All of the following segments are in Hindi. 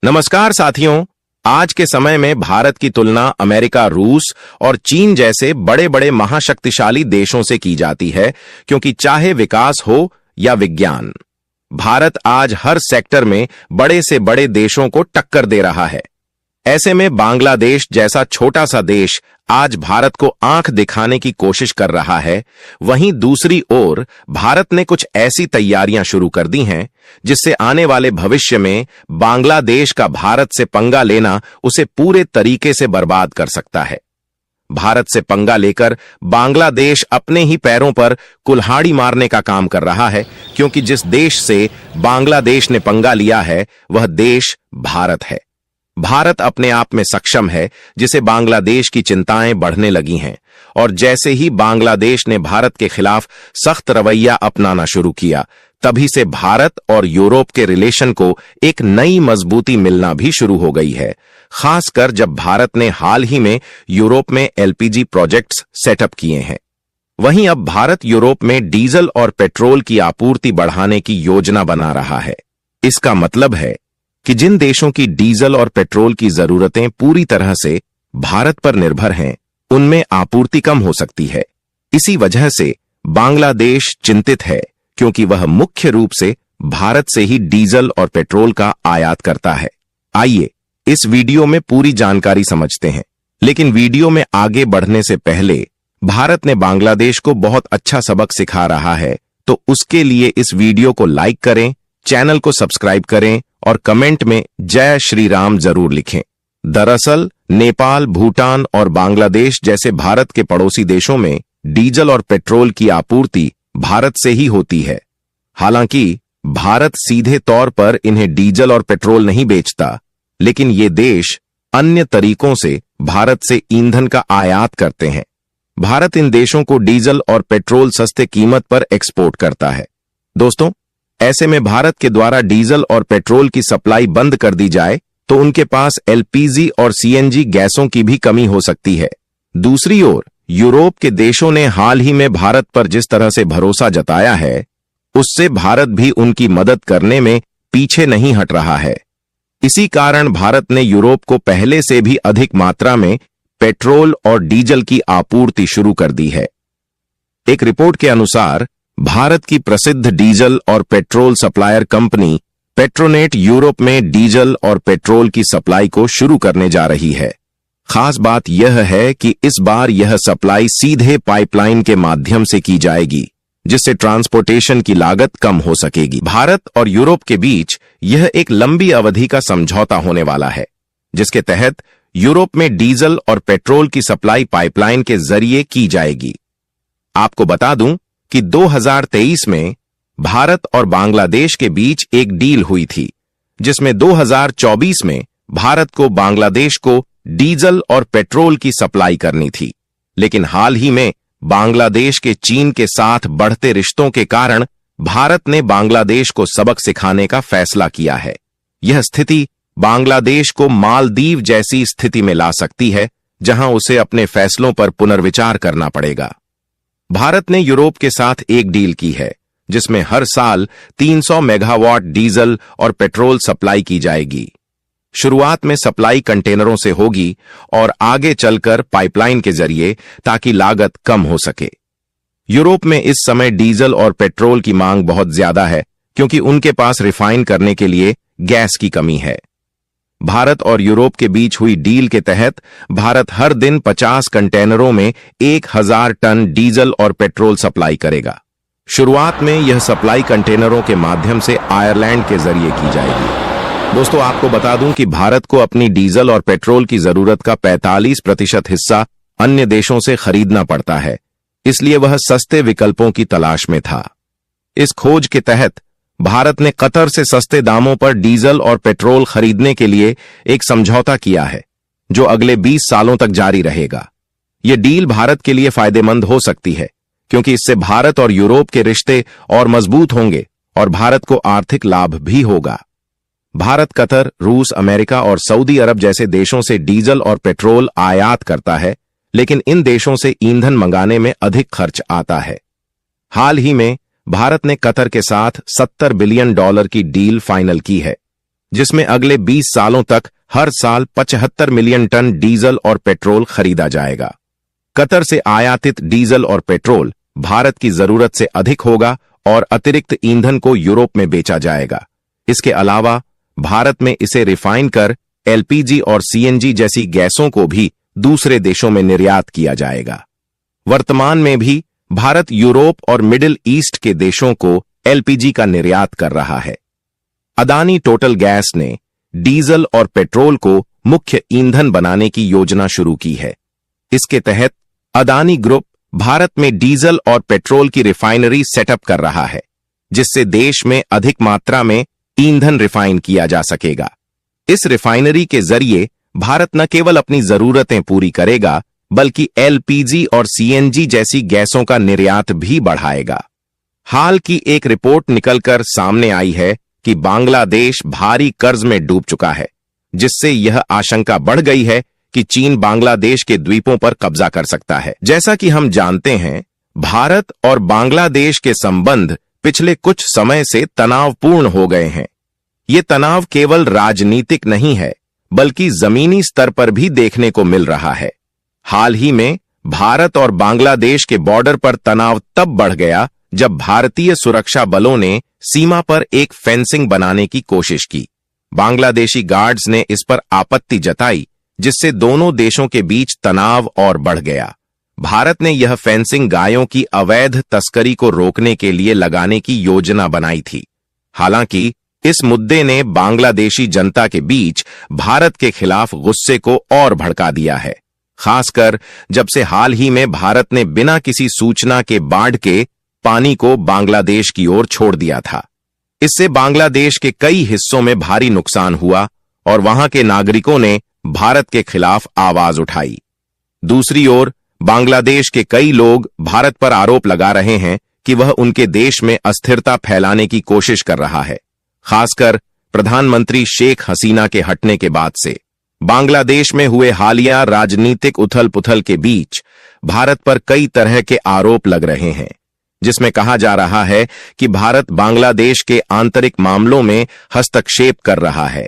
नमस्कार साथियों। आज के समय में भारत की तुलना अमेरिका, रूस और चीन जैसे बड़े बड़े महाशक्तिशाली देशों से की जाती है, क्योंकि चाहे विकास हो या विज्ञान, भारत आज हर सेक्टर में बड़े से बड़े देशों को टक्कर दे रहा है। ऐसे में बांग्लादेश जैसा छोटा सा देश आज भारत को आंख दिखाने की कोशिश कर रहा है। वहीं दूसरी ओर भारत ने कुछ ऐसी तैयारियां शुरू कर दी हैं जिससे आने वाले भविष्य में बांग्लादेश का भारत से पंगा लेना उसे पूरे तरीके से बर्बाद कर सकता है। भारत से पंगा लेकर बांग्लादेश अपने ही पैरों पर कुल्हाड़ी मारने का काम कर रहा है, क्योंकि जिस देश से बांग्लादेश ने पंगा लिया है वह देश भारत है। भारत अपने आप में सक्षम है, जिसे बांग्लादेश की चिंताएं बढ़ने लगी हैं, और जैसे ही बांग्लादेश ने भारत के खिलाफ सख्त रवैया अपनाना शुरू किया, तभी से भारत और यूरोप के रिलेशन को एक नई मजबूती मिलना भी शुरू हो गई है। खासकर जब भारत ने हाल ही में यूरोप में एलपीजी प्रोजेक्ट्स सेटअप किए हैं। वहीं अब भारत यूरोप में डीजल और पेट्रोल की आपूर्ति बढ़ाने की योजना बना रहा है। इसका मतलब है कि जिन देशों की डीजल और पेट्रोल की जरूरतें पूरी तरह से भारत पर निर्भर हैं, उनमें आपूर्ति कम हो सकती है। इसी वजह से बांग्लादेश चिंतित है, क्योंकि वह मुख्य रूप से भारत से ही डीजल और पेट्रोल का आयात करता है। आइए इस वीडियो में पूरी जानकारी समझते हैं, लेकिन वीडियो में आगे बढ़ने से पहले भारत ने बांग्लादेश को बहुत अच्छा सबक सिखा रहा है, तो उसके लिए इस वीडियो को लाइक करें, चैनल को सब्सक्राइब करें और कमेंट में जय श्री राम जरूर लिखें। दरअसल नेपाल, भूटान और बांग्लादेश जैसे भारत के पड़ोसी देशों में डीजल और पेट्रोल की आपूर्ति भारत से ही होती है। हालांकि भारत सीधे तौर पर इन्हें डीजल और पेट्रोल नहीं बेचता, लेकिन ये देश अन्य तरीकों से भारत से ईंधन का आयात करते हैं। भारत इन देशों को डीजल और पेट्रोल सस्ते कीमत पर एक्सपोर्ट करता है। दोस्तों, ऐसे में भारत के द्वारा डीजल और पेट्रोल की सप्लाई बंद कर दी जाए तो उनके पास एलपीजी और सीएनजी गैसों की भी कमी हो सकती है। दूसरी ओर यूरोप के देशों ने हाल ही में भारत पर जिस तरह से भरोसा जताया है, उससे भारत भी उनकी मदद करने में पीछे नहीं हट रहा है। इसी कारण भारत ने यूरोप को पहले से भी अधिक मात्रा में पेट्रोल और डीजल की आपूर्ति शुरू कर दी है। एक रिपोर्ट के अनुसार भारत की प्रसिद्ध डीजल और petrol supplier company Petronet Europe में डीजल और पेट्रोल की सप्लाई को शुरू करने जा रही है। खास बात यह है कि इस बार यह सप्लाई सीधे पाइपलाइन के माध्यम से की जाएगी, जिससे ट्रांसपोर्टेशन की लागत कम हो सकेगी। भारत और यूरोप के बीच यह एक लंबी अवधि का समझौता होने वाला है, जिसके तहत यूरोप में डीजल और पेट्रोल की सप्लाई पाइपलाइन के जरिए की जाएगी। आपको बता दूं कि 2023 में भारत और बांग्लादेश के बीच एक डील हुई थी, जिसमें 2024 में भारत को बांग्लादेश को डीजल और पेट्रोल की सप्लाई करनी थी। लेकिन हाल ही में बांग्लादेश के चीन के साथ बढ़ते रिश्तों के कारण भारत ने बांग्लादेश को सबक सिखाने का फैसला किया है। यह स्थिति बांग्लादेश को मालदीव जैसी स्थिति में ला सकती है, जहां उसे अपने फैसलों पर पुनर्विचार करना पड़ेगा। भारत ने यूरोप के साथ एक डील की है, जिसमें हर साल 300 मेगावाट डीजल और पेट्रोल सप्लाई की जाएगी। शुरुआत में सप्लाई कंटेनरों से होगी और आगे चलकर पाइपलाइन के जरिए, ताकि लागत कम हो सके। यूरोप में इस समय डीजल और पेट्रोल की मांग बहुत ज्यादा है, क्योंकि उनके पास रिफाइन करने के लिए गैस की कमी है। भारत और यूरोप के बीच हुई डील के तहत भारत हर दिन 50 कंटेनरों में 1000 टन डीजल और पेट्रोल सप्लाई करेगा। शुरुआत में यह सप्लाई कंटेनरों के माध्यम से आयरलैंड के जरिए की जाएगी। दोस्तों, आपको बता दूं कि भारत को अपनी डीजल और पेट्रोल की जरूरत का 45% हिस्सा अन्य देशों से खरीदना पड़ता है, इसलिए वह सस्ते विकल्पों की तलाश में था। इस खोज के तहत भारत ने कतर से सस्ते दामों पर डीजल और पेट्रोल खरीदने के लिए एक समझौता किया है, जो अगले 20 सालों तक जारी रहेगा। यह डील भारत के लिए फायदेमंद हो सकती है, क्योंकि इससे भारत और यूरोप के रिश्ते और मजबूत होंगे और भारत को आर्थिक लाभ भी होगा। भारत कतर, रूस, अमेरिका और सऊदी अरब जैसे देशों से डीजल और पेट्रोल आयात करता है, लेकिन इन देशों से ईंधन मंगाने में अधिक खर्च आता है। हाल ही में भारत ने कतर के साथ $70 बिलियन की डील फाइनल की है, जिसमें अगले 20 सालों तक हर साल 75 मिलियन टन डीजल और पेट्रोल खरीदा जाएगा। कतर से आयातित डीजल और पेट्रोल भारत की जरूरत से अधिक होगा और अतिरिक्त ईंधन को यूरोप में बेचा जाएगा। इसके अलावा भारत में इसे रिफाइन कर एलपीजी और सीएनजी जैसी गैसों को भी दूसरे देशों में निर्यात किया जाएगा। वर्तमान में भी भारत यूरोप और मिडिल ईस्ट के देशों को एलपीजी का निर्यात कर रहा है। अदानी टोटल गैस ने डीजल और पेट्रोल को मुख्य ईंधन बनाने की योजना शुरू की है। इसके तहत अदानी ग्रुप भारत में डीजल और पेट्रोल की रिफाइनरी सेटअप कर रहा है, जिससे देश में अधिक मात्रा में ईंधन रिफाइन किया जा सकेगा। इस रिफाइनरी के जरिए भारत न केवल अपनी जरूरतें पूरी करेगा, बल्कि एलपीजी और सीएनजी जैसी गैसों का निर्यात भी बढ़ाएगा। हाल की एक रिपोर्ट निकलकर सामने आई है कि बांग्लादेश भारी कर्ज में डूब चुका है, जिससे यह आशंका बढ़ गई है कि चीन बांग्लादेश के द्वीपों पर कब्जा कर सकता है। जैसा कि हम जानते हैं, भारत और बांग्लादेश के संबंध पिछले कुछ समय से तनावपूर्ण हो गए हैं। ये तनाव केवल राजनीतिक नहीं है, बल्कि जमीनी स्तर पर भी देखने को मिल रहा है। हाल ही में भारत और बांग्लादेश के बॉर्डर पर तनाव तब बढ़ गया जब भारतीय सुरक्षा बलों ने सीमा पर एक फेंसिंग बनाने की कोशिश की। बांग्लादेशी गार्ड्स ने इस पर आपत्ति जताई, जिससे दोनों देशों के बीच तनाव और बढ़ गया। भारत ने यह फेंसिंग गायों की अवैध तस्करी को रोकने के लिए लगाने की योजना बनाई थी। हालांकि इस मुद्दे ने बांग्लादेशी जनता के बीच भारत के खिलाफ गुस्से को और भड़का दिया है, खासकर जब से हाल ही में भारत ने बिना किसी सूचना के बाढ़ के पानी को बांग्लादेश की ओर छोड़ दिया था। इससे बांग्लादेश के कई हिस्सों में भारी नुकसान हुआ और वहां के नागरिकों ने भारत के खिलाफ आवाज उठाई। दूसरी ओर बांग्लादेश के कई लोग भारत पर आरोप लगा रहे हैं कि वह उनके देश में अस्थिरता फैलाने की कोशिश कर रहा है, खासकर प्रधानमंत्री शेख हसीना के हटने के बाद से। बांग्लादेश में हुए हालिया राजनीतिक उथल पुथल के बीच भारत पर कई तरह के आरोप लग रहे हैं, जिसमें कहा जा रहा है कि भारत बांग्लादेश के आंतरिक मामलों में हस्तक्षेप कर रहा है।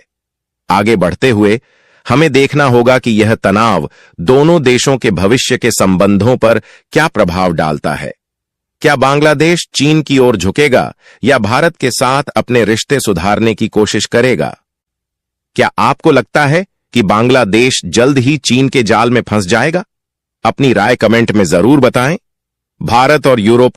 आगे बढ़ते हुए हमें देखना होगा कि यह तनाव दोनों देशों के भविष्य के संबंधों पर क्या प्रभाव डालता है। क्या बांग्लादेश चीन की ओर झुकेगा या भारत के साथ अपने रिश्ते सुधारने की कोशिश करेगा? क्या आपको लगता है कि बांग्लादेश जल्द ही चीन के जाल में फंस जाएगा? अपनी राय कमेंट में जरूर बताएं। भारत और यूरोप